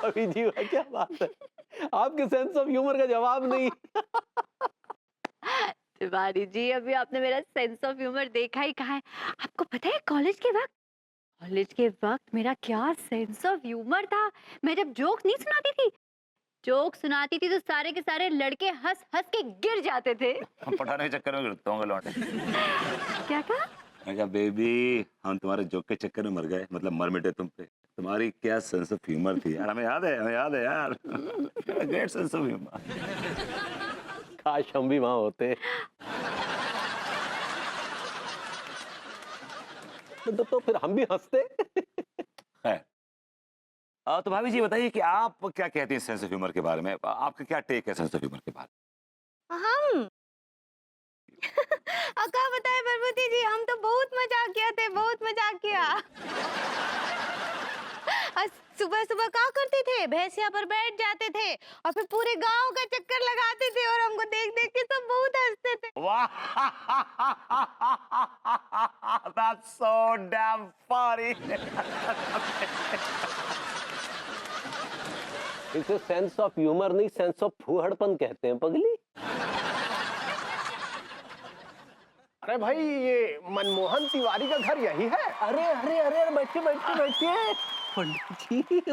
अभी जी वाह, क्या बात है, आपके सेंस ऑफ ह्यूमर का जवाब नहीं। तिवारी जी, अभी आपने मेरा सेंस ऑफ ह्यूमर देखा ही कहाँ है। आपको पता है कॉलेज के वक्त मेरा क्या सेंस ऑफ ह्यूमर था। मैं जब जोक सुनाती थी तो सारे के सारे लड़के हंस हंस के गिर जाते थे। हम पढ़ाने के चक्कर में गिरते होंगे लौटे। क्या कहा? मैं कहा बेबी, हम तुम्हारे जोक के चक्कर में मर गए, मतलब मर मिटे तुम पे। तुम्हारी क्या सेंस ऑफ ह्यूमर थी यार, हमें याद है यार। Great sense of humour. काश हम भी वहां होते। तो फिर हम भी हंसते। है। तो भाभी जी बताइए कि आप क्या कहती हैं सेंस ऑफ ह्यूमर के बारे में, आपका क्या टेक है सेंस ऑफ ह्यूमर के बारे में? हम अका बताए बरबती जी, हम तो बहुत मजाक किया। सुबह सुबह क्या करते थे, भैंसिया पर बैठ जाते थे और फिर पूरे गांव का चक्कर लगाते थे और हमको देख देख के सब बहुत हंसते थे। वाह, that's so damn funny। इसे सेंस ऑफ ह्यूमर नहीं, सेंस ऑफ फूहड़पन कहते हैं पगली। अरे भाई, ये मनमोहन तिवारी का घर यही है? अरे अरे अरे, बैठिए।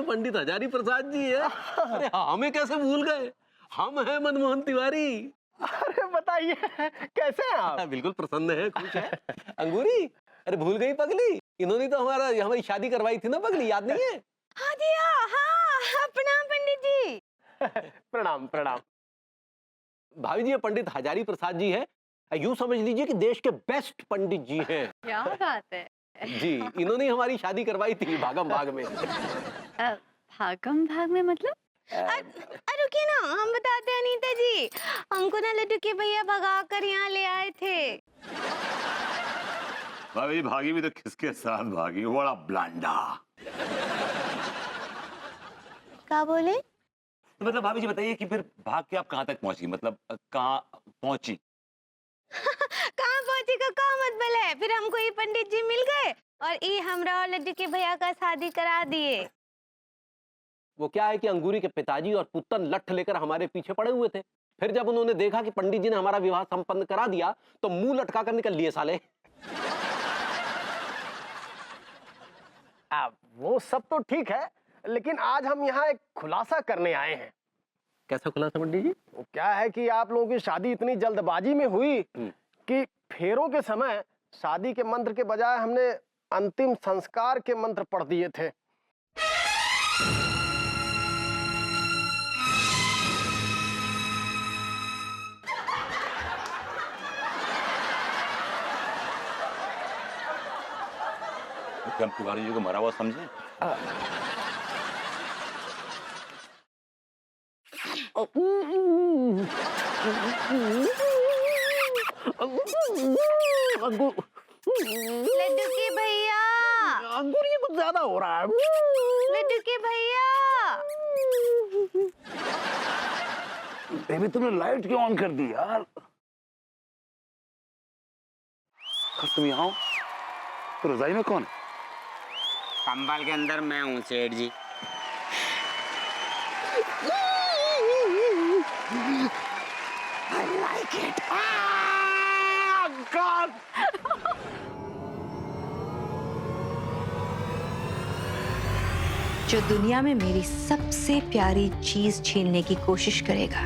पंडित हजारी प्रसाद जी है। अरे हमें कैसे भूल गए, हम हैं मनमोहन तिवारी। अरे बताइए, कैसे हैं आप? बिल्कुल प्रसन्न है, खुश है। अंगूरी, अरे भूल गई पगली, इन्होंने तो हमारी शादी करवाई थी ना पगली, याद नहीं है? हाँ जी, हाँ, प्रणाम पंडित जी। प्रणाम प्रणाम। भाभी जी, ये पंडित हजारी प्रसाद जी है, यूं समझ लीजिए कि देश के बेस्ट पंडित जी हैं। क्या बात है जी, इन्होंने हमारी शादी करवाई थी भागम भाग में। भागम भाग में मतलब? रुकिए ना, हम बताते हैं अनीता जी। हमको ना लड्डू के भैया भगा कर यहाँ ले आए थे। भाभी भागी भी तो किसके साथ भागी, बड़ा ब्लांडा। क्या बोले? मतलब भाभी जी बताइए कि फिर भाग के आप कहाँ तक पहुंची, मतलब कहाँ पहुंची? कहाँ पहुंची का क्या मतलब है? फिर हमको ये पंडित जी मिल गए और ये हमरा और लड्डू के भैया का शादी करा दिए। वो क्या है कि अंगूरी के पिताजी और पुत्तन लठ लेकर हमारे पीछे पड़े हुए थे। फिर जब उन्होंने देखा कि पंडित जी ने हमारा विवाह संपन्न करा दिया तो मुंह लटका कर निकल लिए साले। वो सब तो ठीक है, लेकिन आज हम यहाँ एक खुलासा करने आए हैं। कैसा खुलासा पंडित जी? वो क्या है कि आप लोगों की शादी इतनी जल्दबाजी में हुई कि फेरों के समय शादी के मंत्र के बजाय हमने अंतिम संस्कार के मंत्र पढ़ दिए थे। हम तिवारी जी को मरा हुआ समझे? लड्डू के भैया, अंगूर ये कुछ ज्यादा हो रहा है। लड्डू के भैया। बेबी तुमने लाइट क्यों ऑन कर दी यार? तुम यहाँ हो तो रजाई में कौन है? कंबल के अंदर मैं हूँ सेठ जी। I like it. Ah, God. जो दुनिया में मेरी सबसे प्यारी चीज छीनने की कोशिश करेगा,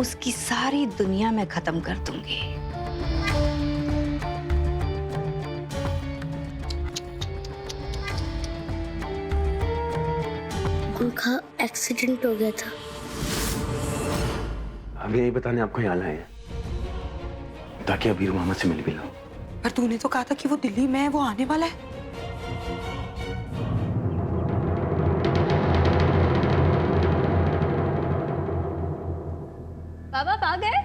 उसकी सारी दुनिया मैं खत्म कर दूंगी। उनका एक्सीडेंट हो गया था। अभी यही बताने आपको यहाँ लाए हैं ताकि अबीर मामा से मिल भी लो। पर तूने तो कहा था कि वो दिल्ली में है, वो आने वाला है। बाबा आ गए?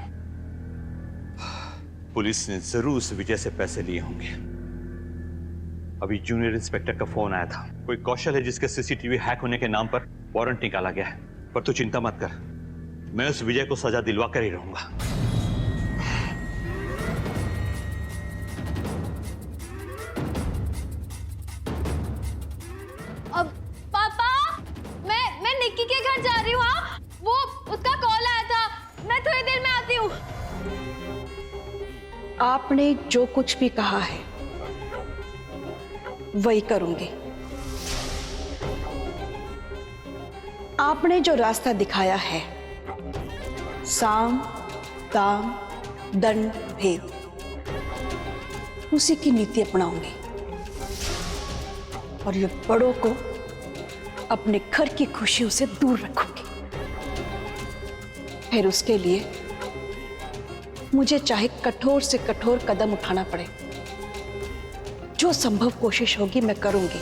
पुलिस ने जरूर उस विजय से पैसे लिए होंगे। अभी जूनियर इंस्पेक्टर का फोन आया था, कोई कौशल है जिसके सीसीटीवी हैक होने के नाम पर वारंट निकाला गया है। पर तू चिंता मत कर, मैं उस विजय को सजा दिलवा कर ही रहूंगा। उसका कॉल आया था, मैं थोड़ी देर में आती हूँ। आपने जो कुछ भी कहा है वही करूंगी। आपने जो रास्ता दिखाया है, साम दाम दंड भेद, उसी की नीति अपनाऊंगी और ये बड़ों को अपने घर की खुशियों से दूर रखूंगी। फिर उसके लिए मुझे चाहे कठोर से कठोर कदम उठाना पड़े, जो संभव कोशिश होगी मैं करूंगी।